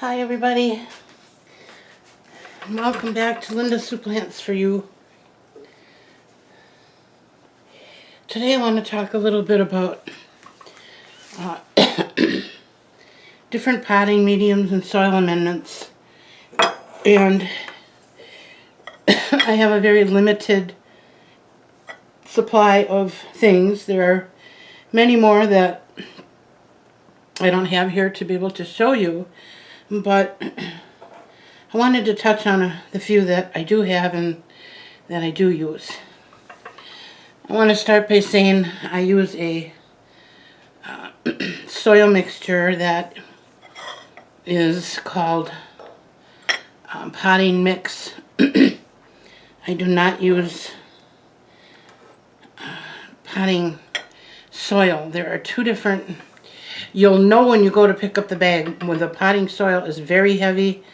Hi everybody, and welcome back to Linda's Soup Plants for You. Today I want to talk a little bit about different potting mediums and soil amendments. And I have a very limited supply of things. There are many more that I don't have here to be able to show you, but I wanted to touch on the few that I do have and that I do use. I want to start by saying I use a soil mixture that is called potting mix. I do not use potting soil. There are two different. You'll know when you go to pick up the bag when the potting soil is very heavy,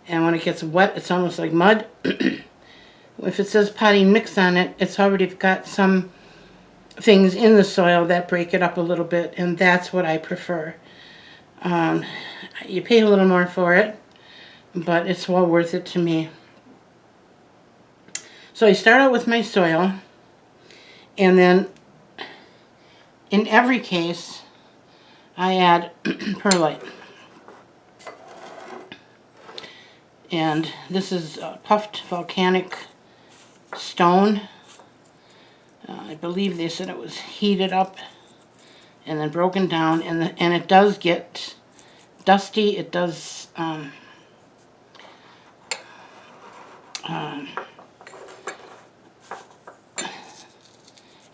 and when it gets wet, it's almost like mud. If it says potting mix on it, it's already got some things in the soil that break it up a little bit, and that's what I prefer. You pay a little more for it, but it's well worth it to me. So I start out with my soil, and then in every case I add perlite. And this is puffed volcanic stone. I believe they said it was heated up and then broken down, and it does get dusty. It does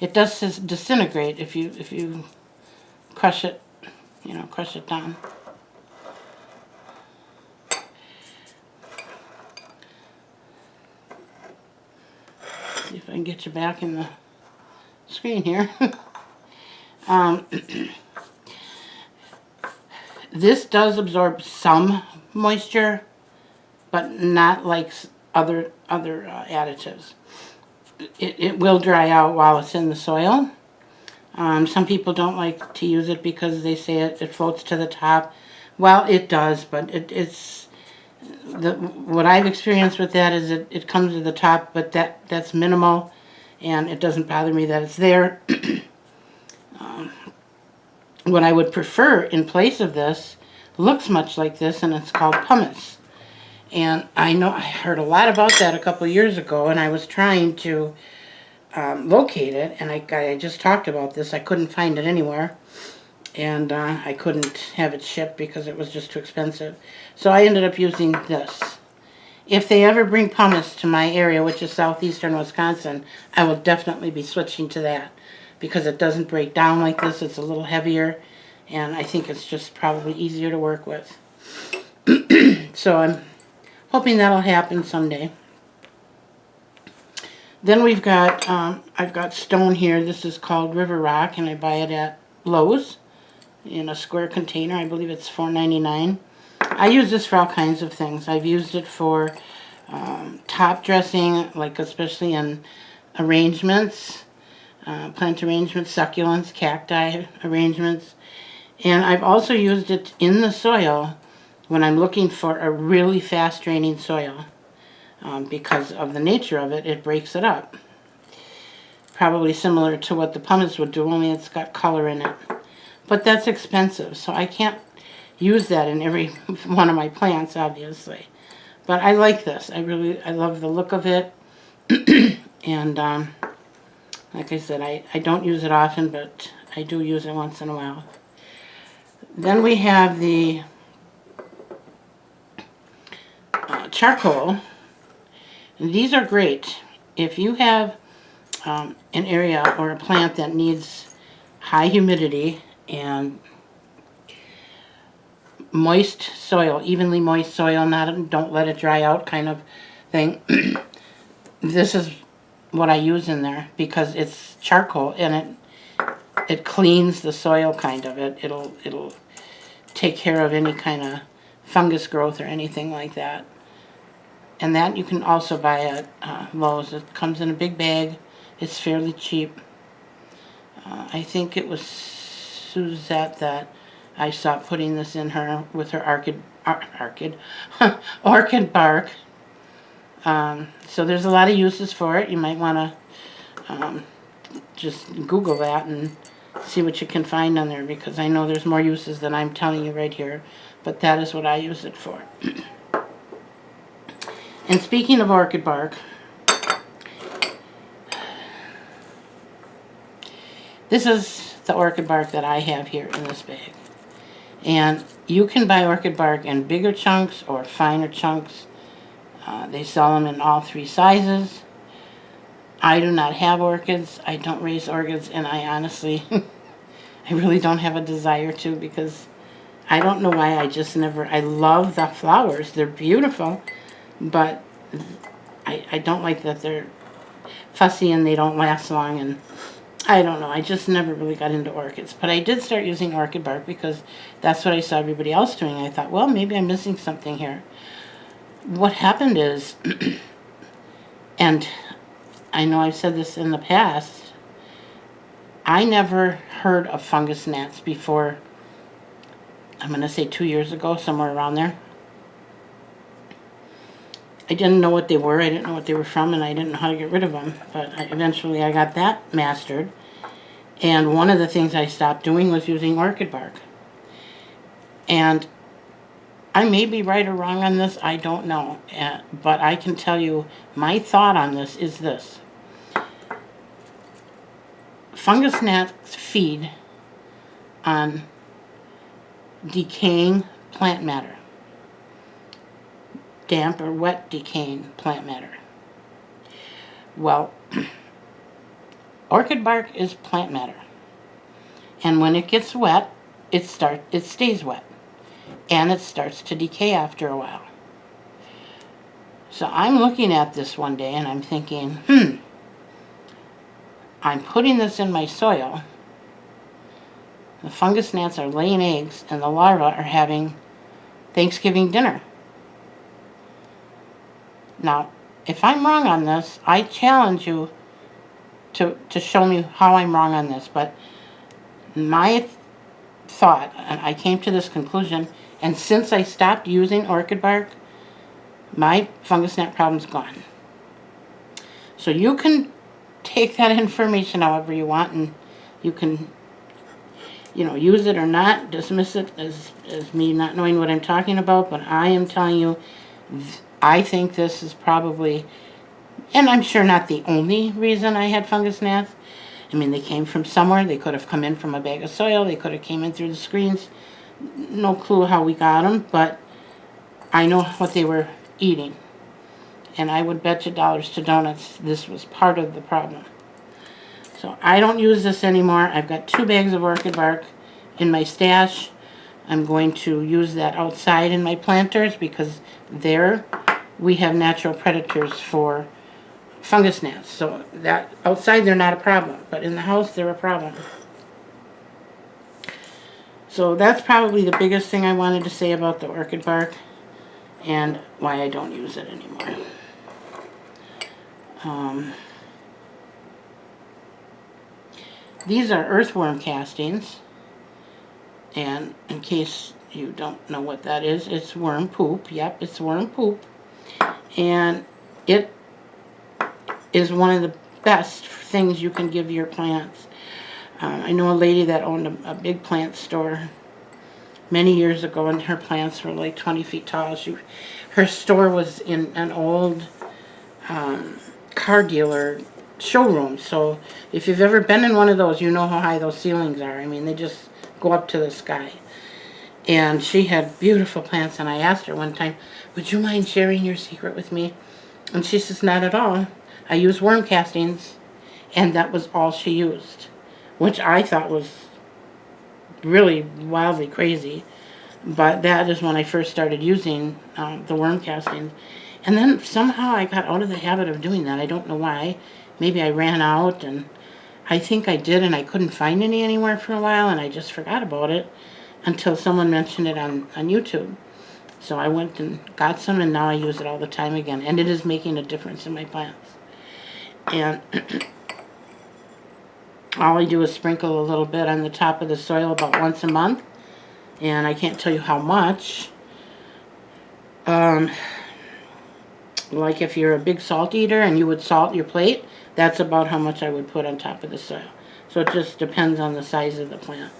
disintegrate if you crush it, crush it down. See if I can get you back in the screen here. This does absorb some moisture, but not like other additives. It will dry out while it's in the soil. Some people don't like to use it because they say it floats to the top. Well, it does, but what I've experienced with that is it comes to the top, but that's minimal, and it doesn't bother me that it's there. What I would prefer in place of this looks much like this, and it's called pumice. And I know I heard a lot about that a couple years ago, and I was trying to locate it, and I just talked about this. I couldn't find it anywhere, and I couldn't have it shipped because it was just too expensive. So I ended up using this. If they ever bring pumice to my area, which is southeastern Wisconsin, I will definitely be switching to that because it doesn't break down like this. It's a little heavier, and I think it's just probably easier to work with. So I'm hoping that'll happen someday. Then we've got, I've got stone here. This is called River Rock, and I buy it at Lowe's in a square container. I believe it's $4.99. I use this for all kinds of things. I've used it for top dressing, like especially in arrangements, plant arrangements, succulents, cacti arrangements. And I've also used it in the soil when I'm looking for a really fast draining soil. Because of the nature of it, it breaks it up. Probably similar to what the pumice would do, only it's got color in it. But that's expensive, so I can't use that in every one of my plants, obviously. But I like this. I love the look of it. And like I said, I don't use it often, but I do use it once in a while. Then we have the charcoal. And these are great. If you have an area or a plant that needs high humidity and moist soil, evenly moist soil, don't let it dry out kind of thing, this is what I use in there because it's charcoal and it cleans the soil kind of. It'll take care of any kind of fungus growth or anything like that. And that you can also buy at Lowe's. It comes in a big bag. It's fairly cheap. I think it was Suzette that I saw putting this in with her orchid, orchid bark. So there's a lot of uses for it. You might want to just Google that and see what you can find on there, because I know there's more uses than I'm telling you right here, but that is what I use it for. And speaking of orchid bark, this is the orchid bark that I have here in this bag. And you can buy orchid bark in bigger chunks or finer chunks. They sell them in all 3 sizes. I do not have orchids. I don't raise orchids, and I honestly, I really don't have a desire to, because I don't know why. I love the flowers. They're beautiful, but I don't like that they're fussy and they don't last long, and I don't know. I just never really got into orchids. But I did start using orchid bark because that's what I saw everybody else doing. I thought, well, maybe I'm missing something here. What happened is, and I know I've said this in the past, I never heard of fungus gnats before, I'm going to say 2 years ago, somewhere around there. I didn't know what they were, I didn't know what they were from, and I didn't know how to get rid of them. But eventually I got that mastered. And one of the things I stopped doing was using orchid bark. And I may be right or wrong on this, I don't know. But I can tell you my thought on this is this. Fungus gnats feed on decaying plant matter. Damp or wet decaying plant matter. Well, orchid bark is plant matter. And when it gets wet, it stays wet. And it starts to decay after a while. So I'm looking at this one day and I'm thinking, I'm putting this in my soil. The fungus gnats are laying eggs and the larvae are having Thanksgiving dinner. Now, if I'm wrong on this, I challenge you to show me how I'm wrong on this. But my thought, and I came to this conclusion, and since I stopped using orchid bark, my fungus gnat problem's gone. So you can take that information however you want, and you can, use it or not, dismiss it as me not knowing what I'm talking about, but I am telling you, I think this is probably, and I'm sure not the only reason I had fungus gnats. I mean, they came from somewhere. They could have come in from a bag of soil. They could have came in through the screens. No clue how we got them, but I know what they were eating. And I would bet you dollars to donuts this was part of the problem. So I don't use this anymore. I've got 2 bags of orchid bark in my stash. I'm going to use that outside in my planters because there we have natural predators for fungus gnats. So that outside they're not a problem, but in the house they're a problem. So that's probably the biggest thing I wanted to say about the orchid bark and why I don't use it anymore. These are earthworm castings, and in case you don't know what that is, it's worm poop. Yep, it's worm poop, and it is one of the best things you can give your plants. I know a lady that owned a big plant store many years ago, and her plants were like 20 feet tall. Her store was in an old car dealer showroom. So if you've ever been in one of those, you know how high those ceilings are. I mean, they just go up to the sky. And she had beautiful plants, and I asked her one time, would you mind sharing your secret with me? And she says, not at all. I use worm castings, and that was all she used, which I thought was really wildly crazy. But that is when I first started using the worm castings. And then somehow I got out of the habit of doing that. I don't know why. Maybe I ran out, and I think I did, and I couldn't find any anywhere for a while, and I just forgot about it until someone mentioned it on YouTube. So I went and got some, and now I use it all the time again. And it is making a difference in my plants. And all I do is sprinkle a little bit on the top of the soil about once a month. And I can't tell you how much, Um, like if you're a big salt eater and you would salt your plate, that's about how much I would put on top of the soil. So it just depends on the size of the plant.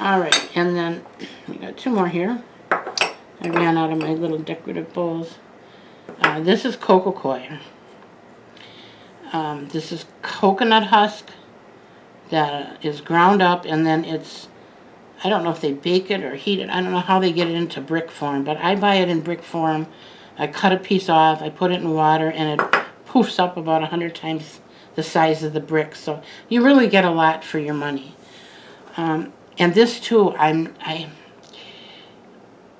Alright, and then we got 2 more here. I ran out of my little decorative bowls. This is coco coir. This is coconut husk that is ground up, and then it's, I don't know if they bake it or heat it. I don't know how they get it into brick form, but I buy it in brick form. I cut a piece off, I put it in water, and it poofs up about 100 times the size of the brick. So you really get a lot for your money. And this too, I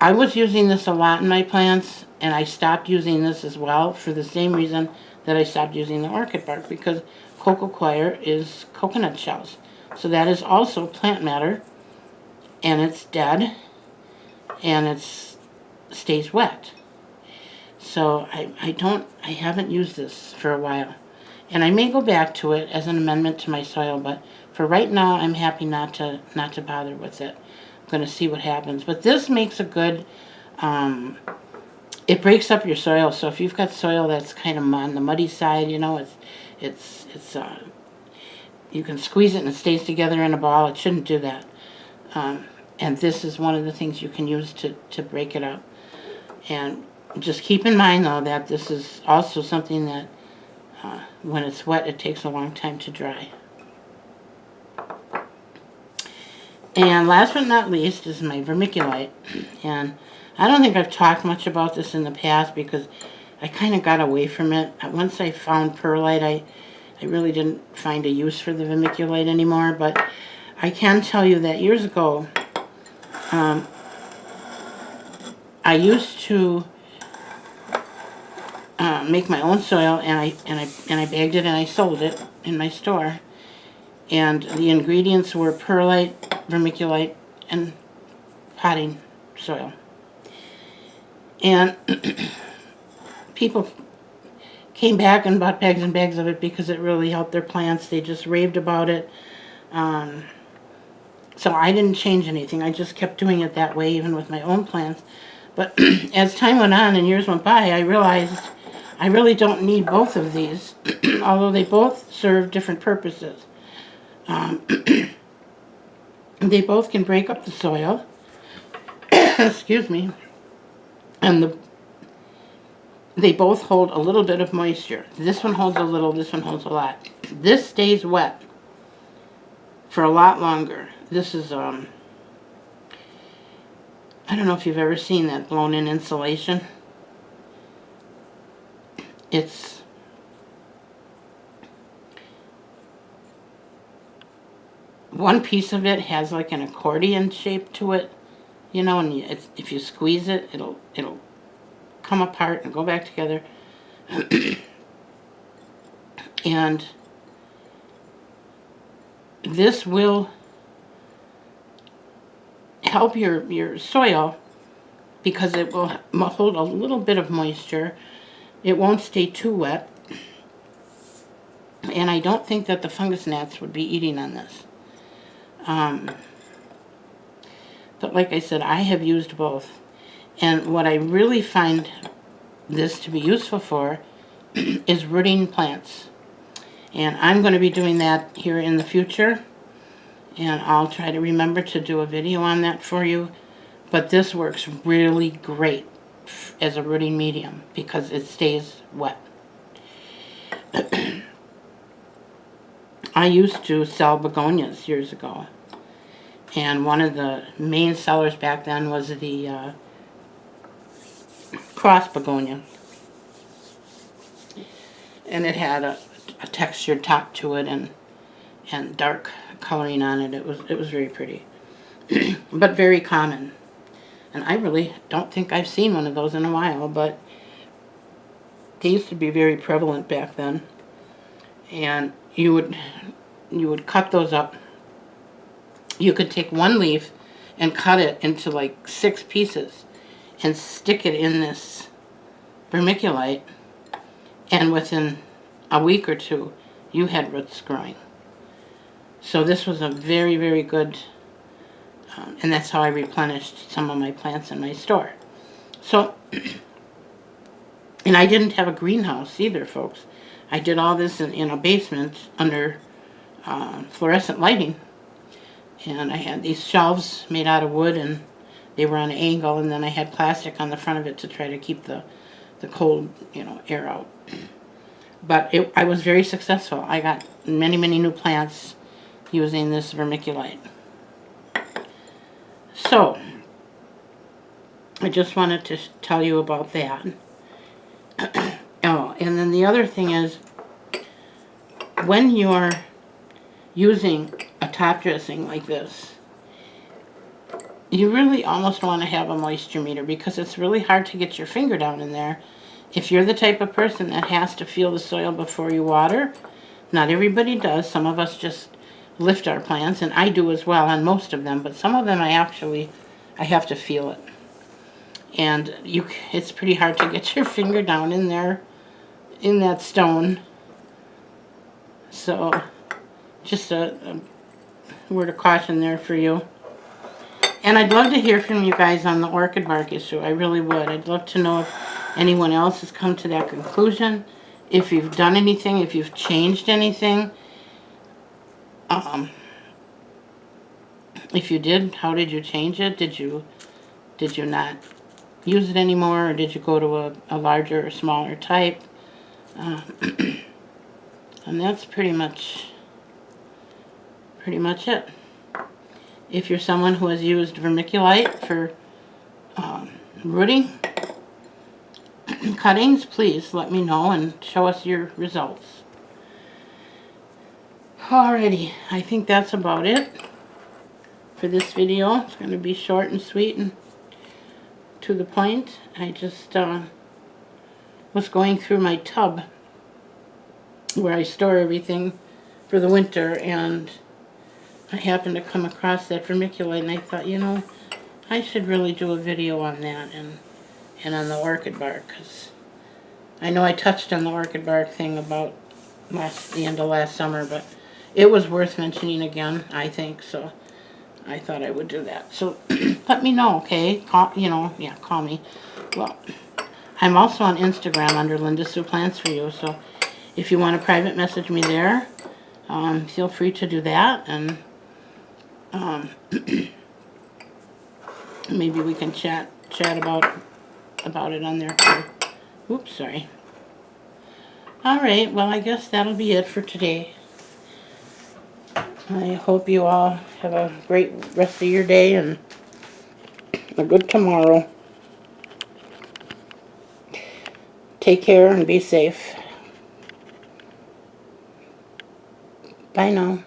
was using this a lot in my plants, and I stopped using this as well for the same reason that I stopped using the orchid bark, because coco coir is coconut shells. So that is also plant matter, and it's dead, and it stays wet. So I haven't used this for a while. And I may go back to it as an amendment to my soil, but for right now, I'm happy not to bother with it. I'm going to see what happens. But this makes a good, it breaks up your soil. So if you've got soil that's kind of on the muddy side, you know, you can squeeze it and it stays together in a ball. It shouldn't do that. And this is one of the things you can use to break it up. And just keep in mind, though, that this is also something that when it's wet, it takes a long time to dry. And last but not least is my vermiculite. And I don't think I've talked much about this in the past because I kind of got away from it. Once I found perlite, I really didn't find a use for the vermiculite anymore. But I can tell you that years ago, I used to make my own soil, and I bagged it and I sold it in my store. And the ingredients were perlite, vermiculite, and potting soil. And people came back and bought bags and bags of it because it really helped their plants. They just raved about it. So I didn't change anything. I just kept doing it that way, even with my own plants. But as time went on and years went by, I realized I really don't need both of these, although they both serve different purposes. They both can break up the soil. Excuse me. And they both hold a little bit of moisture. This one holds a little, this one holds a lot. This stays wet for a lot longer. This is, I don't know if you've ever seen that blown-in insulation. It's one piece of it has like an accordion shape to it, you know, and if you squeeze it, it'll come apart and go back together. And this will help your soil because it will hold a little bit of moisture. It won't stay too wet. And I don't think that the fungus gnats would be eating on this. But like I said, I have used both. And what I really find this to be useful for is rooting plants. And I'm going to be doing that here in the future. And I'll try to remember to do a video on that for you. But this works really great as a rooting medium because it stays wet. I used to sell begonias years ago. And one of the main sellers back then was the cross begonia. And it had a textured top to it and dark coloring on it. It was very pretty. But very common. And I really don't think I've seen one of those in a while, but they used to be very prevalent back then. And you would cut those up. You could take one leaf and cut it into like 6 pieces and stick it in this vermiculite, and within a week or 2 you had roots growing. So this was a very, very good, and that's how I replenished some of my plants in my store. So, and I didn't have a greenhouse either, folks. I did all this in a basement under fluorescent lighting. And I had these shelves made out of wood, and they were on an angle, and then I had plastic on the front of it to try to keep the cold, air out. But I was very successful. I got many, many new plants using this vermiculite. So, I just wanted to tell you about that. Oh, and then the other thing is, when you're using a top dressing like this, you really almost want to have a moisture meter, because it's really hard to get your finger down in there. If you're the type of person that has to feel the soil before you water, not everybody does. Some of us just lift our plants, and I do as well on most of them, but some of them I have to feel it. And it's pretty hard to get your finger down in there, in that stone. So, just a word of caution there for you. And I'd love to hear from you guys on the orchid bark issue. I really would. I'd love to know if anyone else has come to that conclusion, if you've done anything, if you've changed anything. If you did, how did you change it? Did you not use it anymore, or did you go to a larger or smaller type? And that's pretty much it. If you're someone who has used vermiculite for rooting cuttings, please let me know and show us your results. Alrighty, I think that's about it for this video. It's going to be short and sweet and to the point. I just was going through my tub where I store everything for the winter, and I happened to come across that vermiculite, and I thought, I should really do a video on that and on the orchid bark, because I know I touched on the orchid bark thing about the end of last summer, but it was worth mentioning again, I think, so I thought I would do that. So let me know, okay? Call me. Well, I'm also on Instagram under Linda Sue Plants For You, so if you want to private message me there, feel free to do that, and maybe we can chat about it on there too. Oops, sorry. Alright, well, I guess that'll be it for today. I hope you all have a great rest of your day and a good tomorrow. Take care and be safe. Bye now.